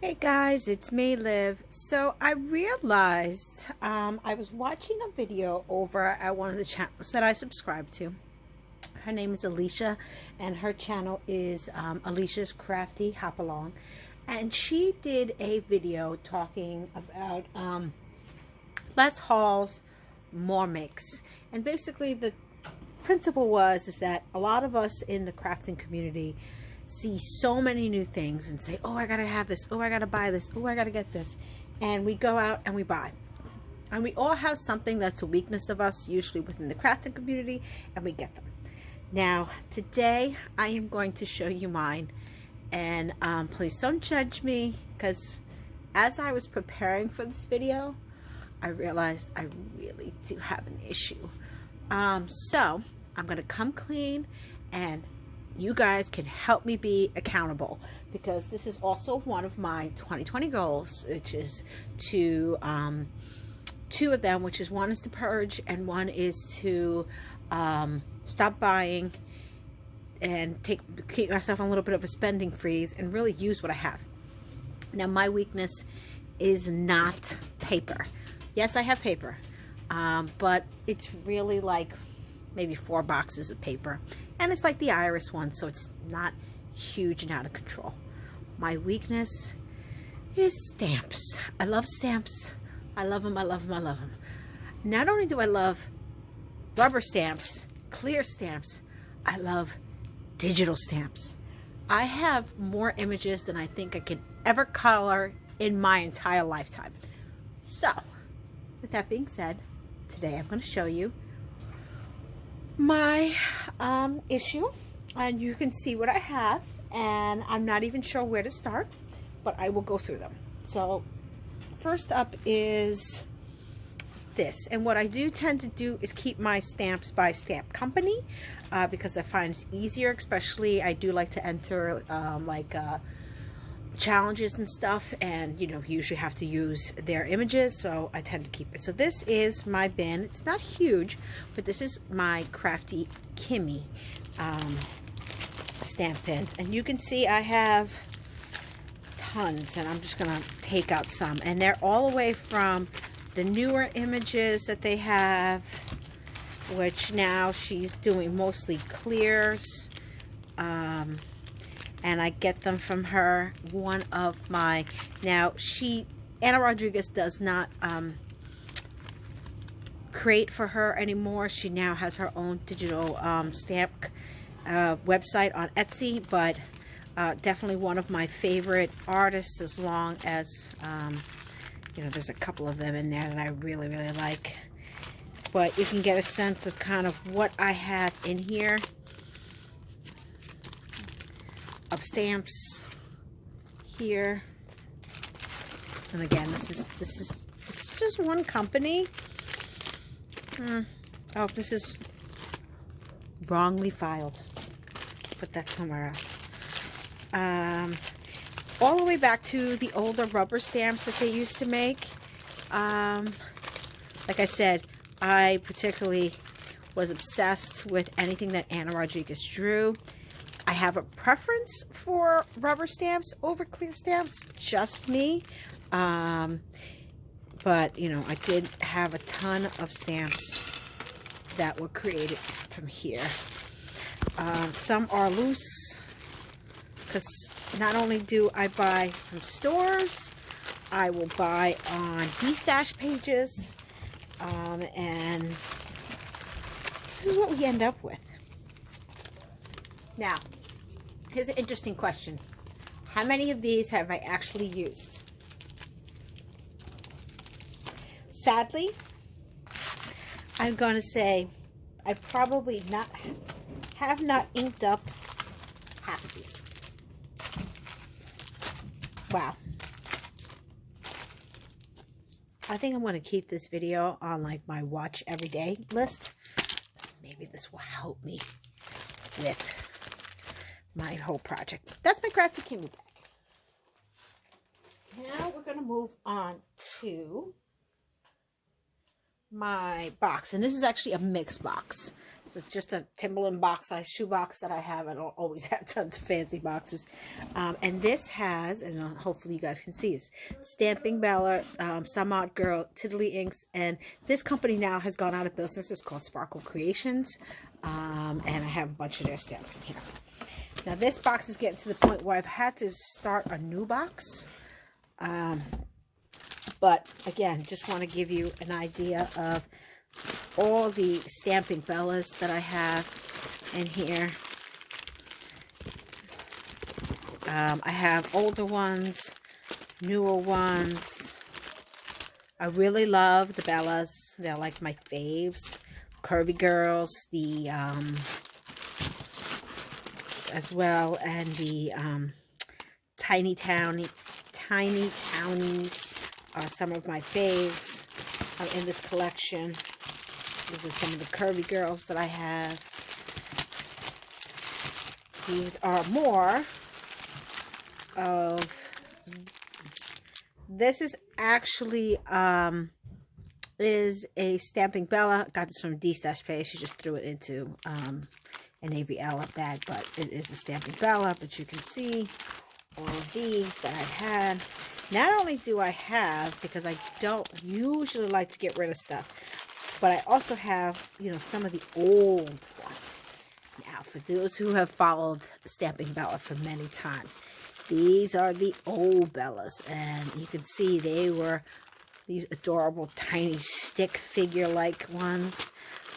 Hey guys, it's me, Liv. So I realized I was watching a video over at one of the channels that I subscribe to. Her name is Elisha, and her channel is Elisha's Crafty Hop Along. And she did a video talking about less hauls, more makes. And basically the principle is that a lot of us in the crafting community see so many new things and say, oh, I gotta have this, oh, I gotta buy this, oh, I gotta get this, and we go out and we buy. And we all have something that's a weakness of us, usually within the crafting community, and we get them. Now today I am going to show you mine, and please don't judge me, because as I was preparing for this video I realized I really do have an issue. So I'm gonna come clean, and you guys can help me be accountable, because this is also one of my 2020 goals, which is to two of them, which is one is to purge and one is to stop buying and keep myself on a little bit of a spending freeze and really use what I have. Now my weakness is not paper. Yes, I have paper, but it's really like maybe 4 boxes of paper. And it's like the iris one, so it's not huge and out of control. My weakness is stamps. I love stamps. I love them, I love them, I love them. Not only do I love rubber stamps, clear stamps, I love digital stamps. I have more images than I think I can ever color in my entire lifetime. So, with that being said, today I'm going to show you my issue, and you can see what I have, and I'm not even sure where to start, but I will go through them. So first up is this, and what I do tend to do is keep my stamps by stamp company, because I find it's easier. Especially I do like to enter challenges and stuff, and you usually have to use their images, so I tend to keep it. So this is my bin. It's not huge, but this is my Crafty Kimmy stamp pins, and you can see I have tons, and I'm just gonna take out some, and they're all the way from the newer images that they have, which now she's doing mostly clears, and I get them from her. One of my, now Anna Rodriguez does not create for her anymore. She now has her own digital stamp website on Etsy, but definitely one of my favorite artists, as long as, there's a couple of them in there that I really, really like. But you can get a sense of kind of what I have in here of stamps here. And again, this is just one company. Oh, this is wrongly filed. Put that somewhere else. All the way back to the older rubber stamps that they used to make. Like I said, I particularly was obsessed with anything that Anna Rodriguez drew. I have a preference for rubber stamps over clear stamps, just me. But, I did have a ton of stamps that were created from here. Some are loose, because not only do I buy from stores, I will buy on D-Stash pages, and this is what we end up with. Now, here's an interesting question. How many of these have I actually used? Sadly, I'm going to say I probably have not inked up half of these. Wow. I think I'm going to keep this video on like my watch every day list. Maybe this will help me with my whole project. That's my Crafty Kimmy bag. Now we're going to move on to my box, and this is actually a mixed box. So it's just a Timberland box, shoe box that I have. I don't always have tons of fancy boxes. And this has, and hopefully you guys can see this, Stamping Bella, Some Odd Girl, Tiddly Inks, and this company now has gone out of business. It's called Sparkle Creations, and I have a bunch of their stamps in here. Now this box is getting to the point where I've had to start a new box. But again, just want to give you an idea of all the Stamping Bellas that I have in here. I have older ones, newer ones. I really love the Bellas. They're like my faves. Curvy Girls, the as well, and the Tiny Townies are some of my faves in this collection. These are some of the Curvy Girls that I have. These are more of, this is actually is a Stamping Bella. Got this from D-Stash Pay. She just threw it into an AVL bag, but it is a Stamping Bella. But you can see all of these that I had. Not only do I have, because I don't usually like to get rid of stuff, but I also have, you know, some of the old ones. Now, for those who have followed Stamping Bella for many times, these are the old Bellas, and you can see they were these adorable tiny stick figure-like ones.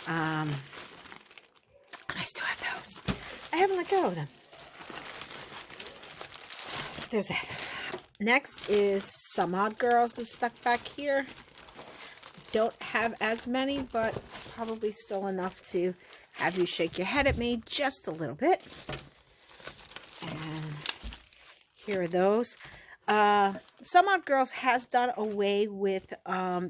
And I still have those. I haven't let go of them. So there's that. Next is Some Odd Girls is stuck back here. Don't have as many, but probably still enough to have you shake your head at me just a little bit. And here are those. Some Odd Girls has done away with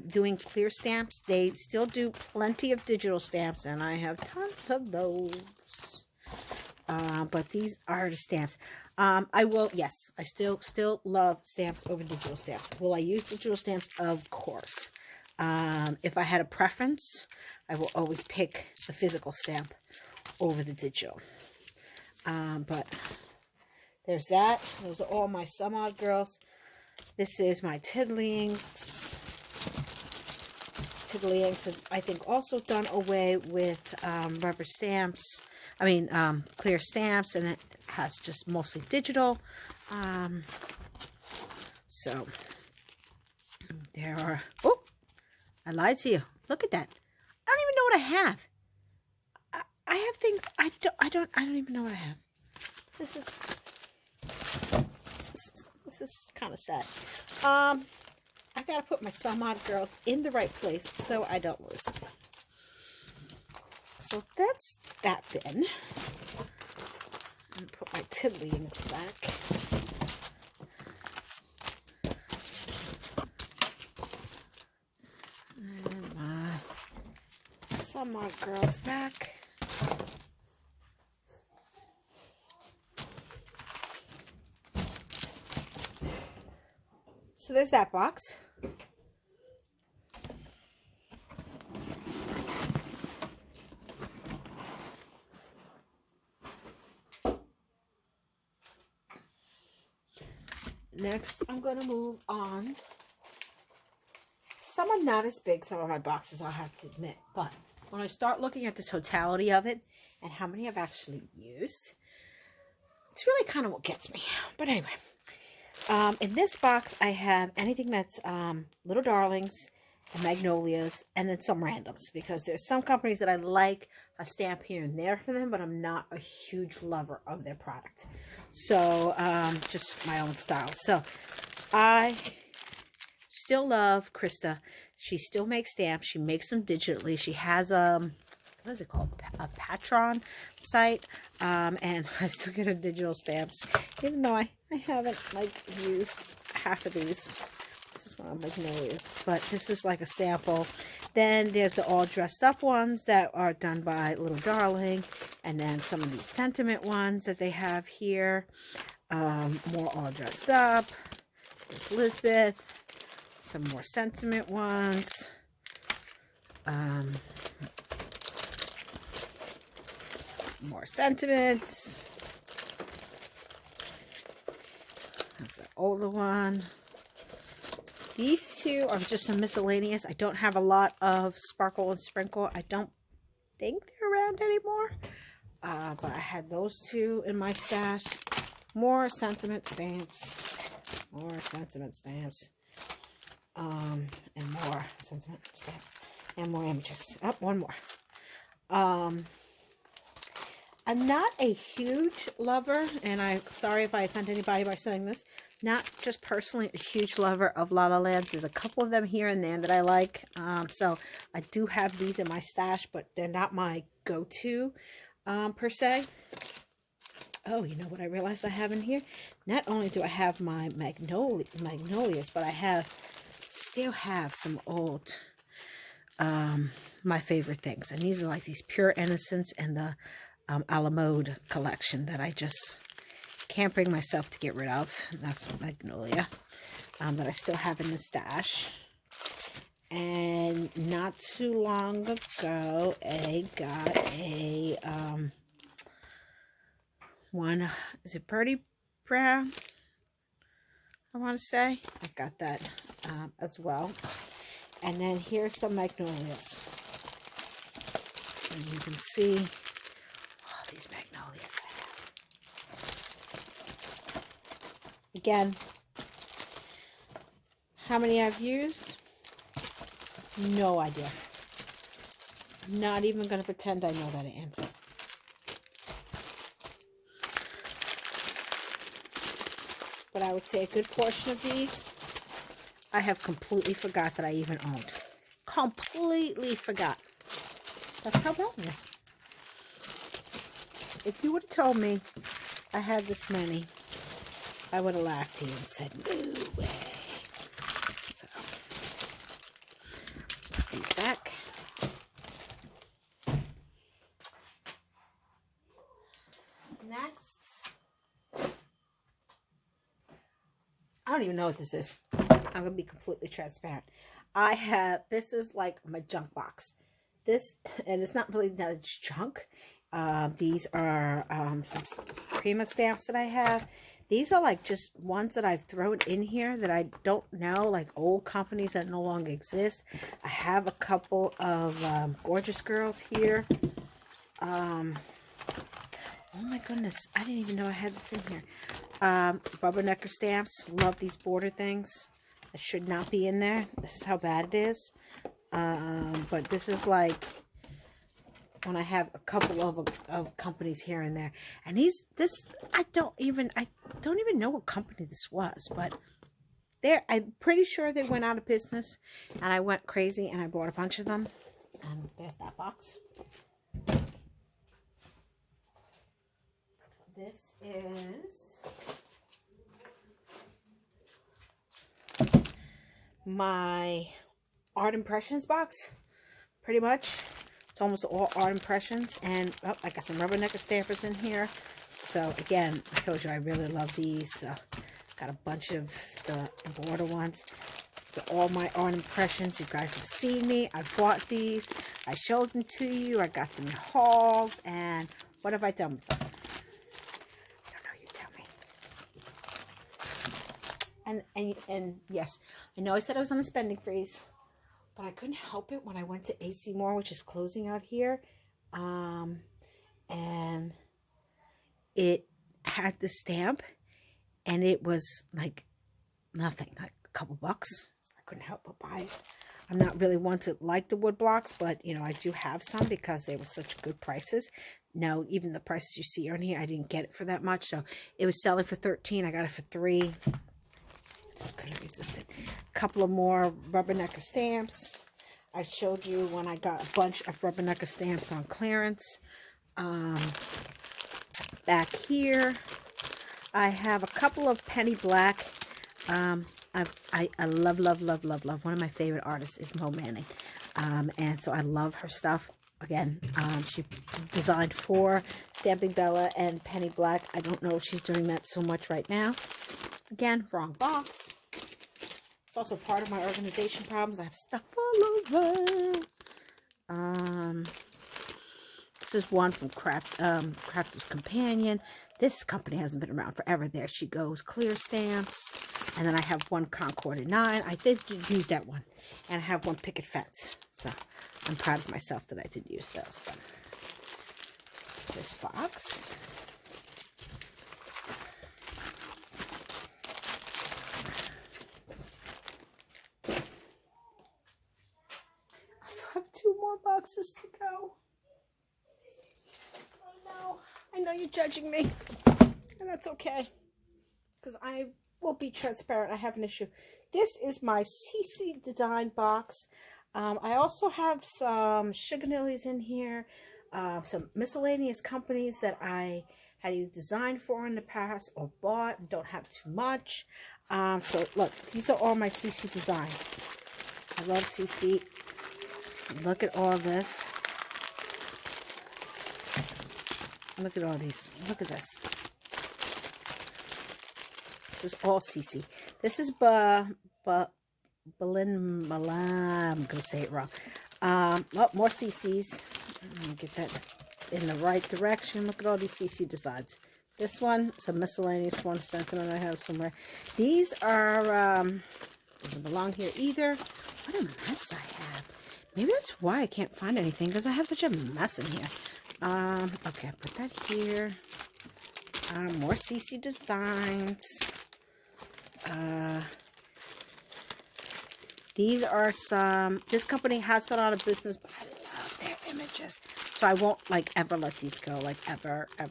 doing clear stamps. They still do plenty of digital stamps, and I have tons of those. But these are the stamps. I will, yes, I still love stamps over digital stamps. Will I use digital stamps? Of course. If I had a preference, I will always pick the physical stamp over the digital. But there's that. Those are all my Some Odd Girls. This is my Tiddly Inks. Tiddly Inks has, I think, also done away with rubber stamps. I mean, clear stamps, and it has just mostly digital. So there are. Oh, I lied to you. Look at that. I don't even know what I have. I have things I don't even know what I have. This is kind of sad. I gotta put my Some Odd Girls in the right place so I don't lose them. So that's that bin. I'm gonna put my Tiddly Inks back. And my Some Odd Girls back. So there's that box. Next, I'm going to move on. Some are not as big, some of my boxes, I'll have to admit. But when I start looking at the totality of it and how many I've actually used, it's really kind of what gets me. But anyway, in this box, I have anything that's Little Darlings and Magnolias, and then some randoms, because there's some companies that I like a stamp here and there for them, but I'm not a huge lover of their product. So, just my own style. So, I still love Krista. She still makes stamps. She makes them digitally. She has what is it called? A Patreon site. And I still get her digital stamps, even though I haven't, like, used half of these. This is one of Magnolias, but this is like a sample. Then there's the all dressed up ones that are done by Little Darling, and then some of these sentiment ones that they have here. More all dressed up. There's Lisbeth. Some more sentiment ones. More sentiments. That's the older one. These two are just some miscellaneous. I don't have a lot of Sparkle and Sprinkle. I don't think they're around anymore. But I had those two in my stash. More sentiment stamps. More sentiment stamps. And more sentiment stamps. And more images. Oh, one more. I'm not a huge lover, and I'm sorry if I offend anybody by saying this, not just personally a huge lover of La La Lands. There's a couple of them here and there that I like. So I do have these in my stash, but they're not my go-to per se. Oh, you know what I realized I have in here? Not only do I have my magnolias, but I still have some old my favorite things. And these are like these Pure Innocence and the a la mode collection that I just can't bring myself to get rid of. That's Magnolia that I still have in the stash. And not too long ago, I got a one. Is it Birdie Brown? I want to say I got that as well. And then here's some Magnolias, and you can see these Magnolias I have. Again, how many I've used? No idea. I'm not even going to pretend I know that answer. But I would say a good portion of these I have completely forgot that I even owned. Completely forgot. That's how bad it is. If you would have told me I had this many, I would have laughed at you and said, no way. So, put these back. Next, I don't even know what this is. I'm going to be completely transparent. This is like my junk box. This, and it's not really that it's junk. These are some Prima stamps that I have. These are like just ones that I've thrown in here that I don't know, like old companies that no longer exist. I have a couple of Gorgeous Girls here. Oh my goodness, I didn't even know I had this in here. Rubbernecker stamps. Love these border things. That should not be in there. This is how bad it is. But this is like when I have a couple of companies here and there. And I don't even know what company this was, but I'm pretty sure they went out of business, and I went crazy and I bought a bunch of them. And there's that box. This is my art impressions box, pretty much. It's almost all art impressions, and I got some Rubbernecker stampers in here. So again, I told you I really love these. Got a bunch of the border ones. They're all my art impressions. You guys have seen me. I bought these. I showed them to you. I got them in hauls, and what have I done with them? I don't know. You tell me. And yes, I know I said I was on a spending freeze, but I couldn't help it when I went to AC Moore, which is closing out here. And it had the stamp, and it was like nothing, like a couple bucks. So I couldn't help but buy it. I'm not really one to like the wood blocks, but you know, I do have some because they were such good prices. No, even the prices you see on here, I didn't get it for that much. So it was selling for $13. I got it for $3. Just couldn't resist it. A couple of more Rubbernecker stamps. I showed you when I got a bunch of Rubbernecker stamps on clearance. Back here, I have a couple of Penny Black. I love. One of my favorite artists is Mo Manning. And so I love her stuff. Again, she designed for Stamping Bella and Penny Black. I don't know if she's doing that so much right now. Again, wrong box. It's also part of my organization problems. I have stuff all over. This is one from Crafter's Companion. This company hasn't been around forever. There she goes. Clear stamps. And then I have one Concord 9. I did use that one. And I have one Picket Fence. So I'm proud of myself that I did use those. But it's this box. I still have 2 more boxes to go. I know you're judging me, and that's okay, because I will be transparent. I have an issue. This is my CC Design box. I also have some Sugar Nillies in here, some miscellaneous companies that I had either designed for in the past or bought and don't have too much. So look, these are all my CC Design. I love CC. Look at all this. Look at all these. Look at this. This is all CC. This is Berlin Milan. I'm going to say it wrong. Oh, more CCs. Let me get that in the right direction. Look at all these CC designs. This one, some miscellaneous one, sentiment I have somewhere. These are, doesn't belong here either. What a mess I have. Maybe that's why I can't find anything, because I have such a mess in here. Okay, put that here. More CC designs. These are some, this company has gone out of business, but I love their images. So I won't, like, ever let these go, like, ever. I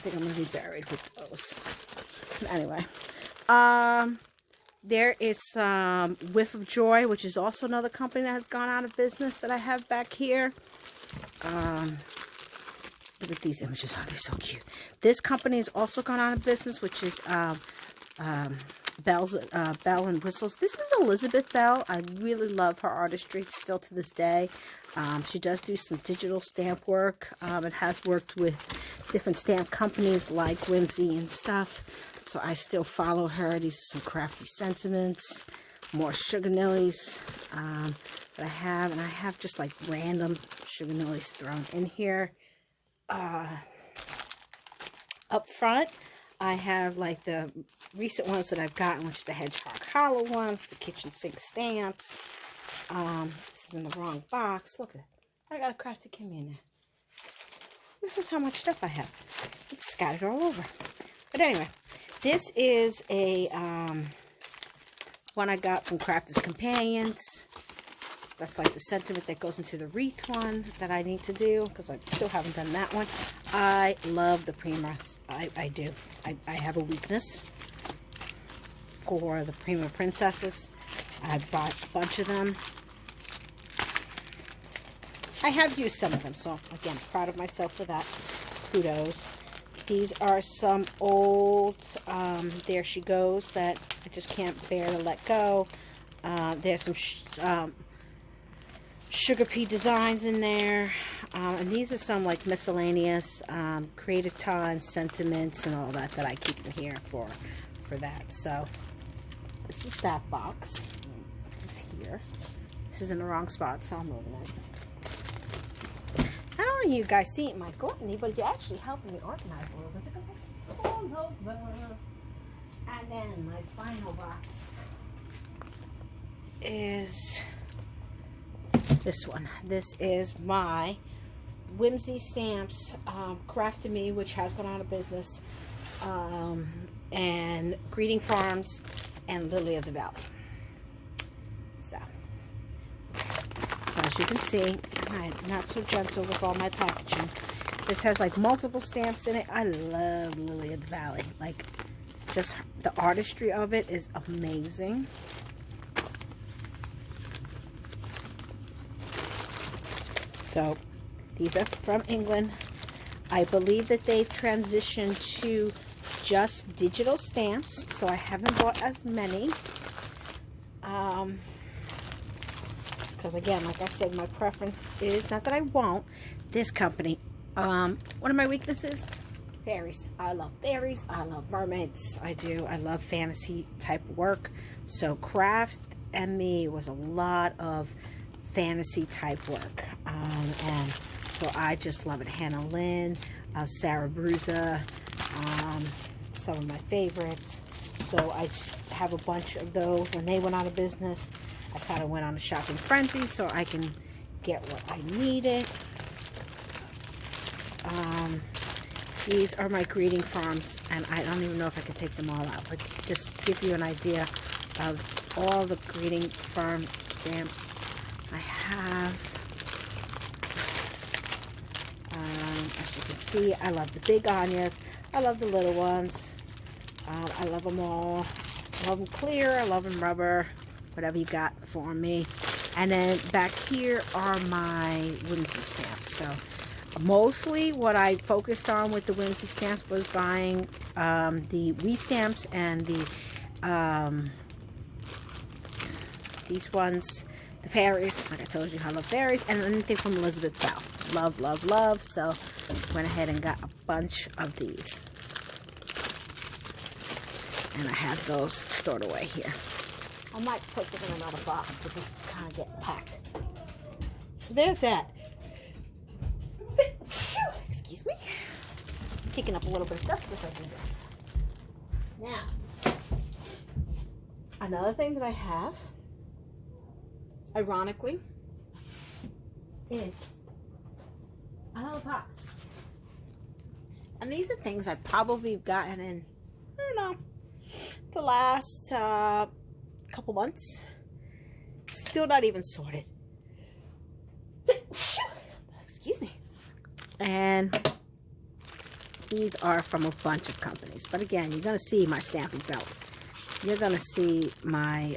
think I'm going to be buried with those. But anyway. There is some Whiff of Joy, which is also another company that has gone out of business that I have back here. Look at these images. Oh, they're so cute. This company has also gone out of business, which is Bell and Whistles. This is Elizabeth Bell. I really love her artistry still to this day. She does do some digital stamp work. It has worked with different stamp companies like Whimsy and stuff. So I still follow her. These are some crafty sentiments. More Sugar Nillies that I have. And I have just like random Sugar Nillies thrown in here. Up front, I have like the recent ones that I've gotten, which is the Hedgehog Hollow ones, the kitchen sink stamps. This is in the wrong box. Look at it. I got a Crafty Kimmy in there. This is how much stuff I have. It's scattered all over. But anyway, this is a one I got from Crafter's Companions. That's like the sentiment that goes into the wreath one that I need to do, because I still haven't done that one. I love the Primas. I do. I have a weakness for the Prima Princesses. I bought a bunch of them. I have used some of them, so again, proud of myself for that. Kudos. These are some old There She Goes that I just can't bear to let go. There's some Sugar Pea designs in there. And these are some like miscellaneous creative time, sentiments, and all that I keep in here for that. So this is that box. This is here. This is in the wrong spot, so I'm moving it. I don't know if you guys see my gluttony, but you're actually helping me organize a little bit because I stole over. And then my final box is this one. This is my Whimsy Stamps Craft to Me, which has gone out of business, and Greeting Farms and Lily of the Valley. So as you can see, I'm not so gentle with all my packaging. This has like multiple stamps in it. I love Lily of the Valley. Like, just the artistry of it is amazing. So these are from England. I believe that they've transitioned to just digital stamps, so I haven't bought as many. Because again, like I said, my preference is, not that I won't, this company. One of my weaknesses, fairies. I love fairies. I love mermaids. I do. I love fantasy type work. So craft and me was a lot of fantasy type work, and so I just love it. Hannah Lynn, Sarah Bruza, some of my favorites. So I just have a bunch of those. When they went out of business, I kind of went on a shopping frenzy so I can get what I needed. These are my greeting farms, and I don't even know if I can take them all out, but just give you an idea of all the greeting farm stamps I have. As you can see, I love the big Anyas. I love the little ones. I love them all. I love them clear. I love them rubber. Whatever you got for me. And then back here are my whimsy stamps. So mostly what I focused on with the whimsy stamps was buying the Wii stamps and the these ones, the fairies. Like I told you, I love fairies, and anything from Elizabeth Bell. Love, love, love. So went ahead and got a bunch of these, and I have those stored away here. I might put them in another box because it's kind of getting packed. So there's that. Excuse me. Picking up a little bit of dust as I do this. Now, another thing that I have, ironically, is another box. And these are things I probably have gotten in, I don't know, the last couple months. Still not even sorted. Excuse me. And these are from a bunch of companies. But again, you're going to see my stamping belts. You're going to see my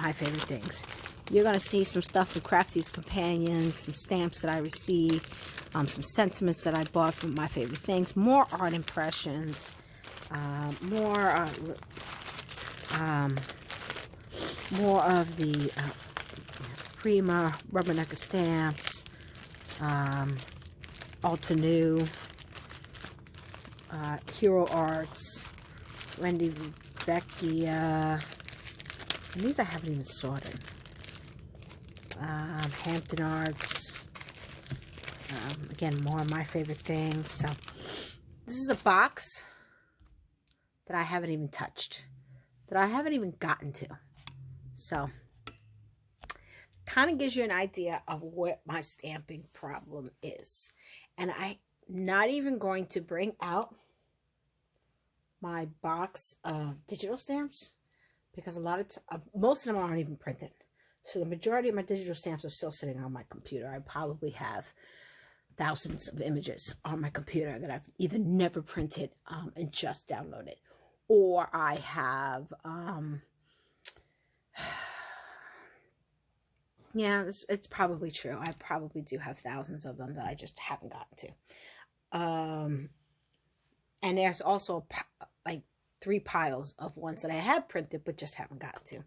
my favorite things. You're going to see some stuff from Crafty's Companion, some stamps that I received, some sentiments that I bought from my favorite things, more art impressions, more of the Prima Rubbernecker stamps, Alta New, Hero Arts, Wendy Vecchia, and these I haven't even sorted. Hampton Arts, again, more of my favorite things. So this is a box that I haven't even touched, that I haven't even gotten to. So kind of gives you an idea of what my stamping problem is. And I'm not even going to bring out my box of digital stamps because most of them aren't even printed. So the majority of my digital stamps are still sitting on my computer. I probably have thousands of images on my computer that I've either never printed and just downloaded, or I have yeah, it's probably true. I probably do have thousands of them that I just haven't gotten to. And there's also like 3 piles of ones that I have printed but just haven't gotten to.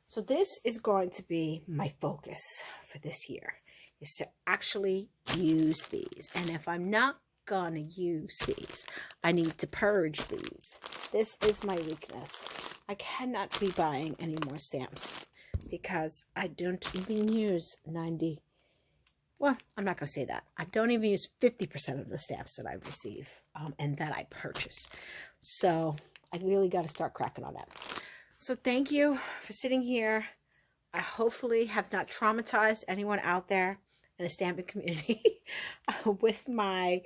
So this is going to be my focus for this year, is to actually use these. And if I'm not going to use these, I need to purge these. This is my weakness. I cannot be buying any more stamps because I don't even use 90. Well, I'm not going to say that. I don't even use 50% of the stamps that I receive and that I purchase. So I really got to start cracking on that. So thank you for sitting here. I hopefully have not traumatized anyone out there in the stamping community with my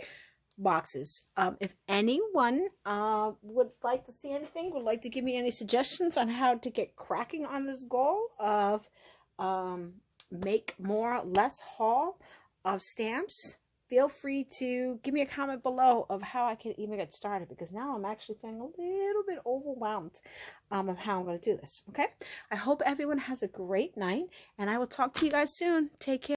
boxes. If anyone would like to see anything, would like to give me any suggestions on how to get cracking on this goal of make more, less haul of stamps, feel free to give me a comment below of how I can even get started, because now I'm actually feeling a little bit overwhelmed of how I'm going to do this. Okay, I hope everyone has a great night, and I will talk to you guys soon. Take care.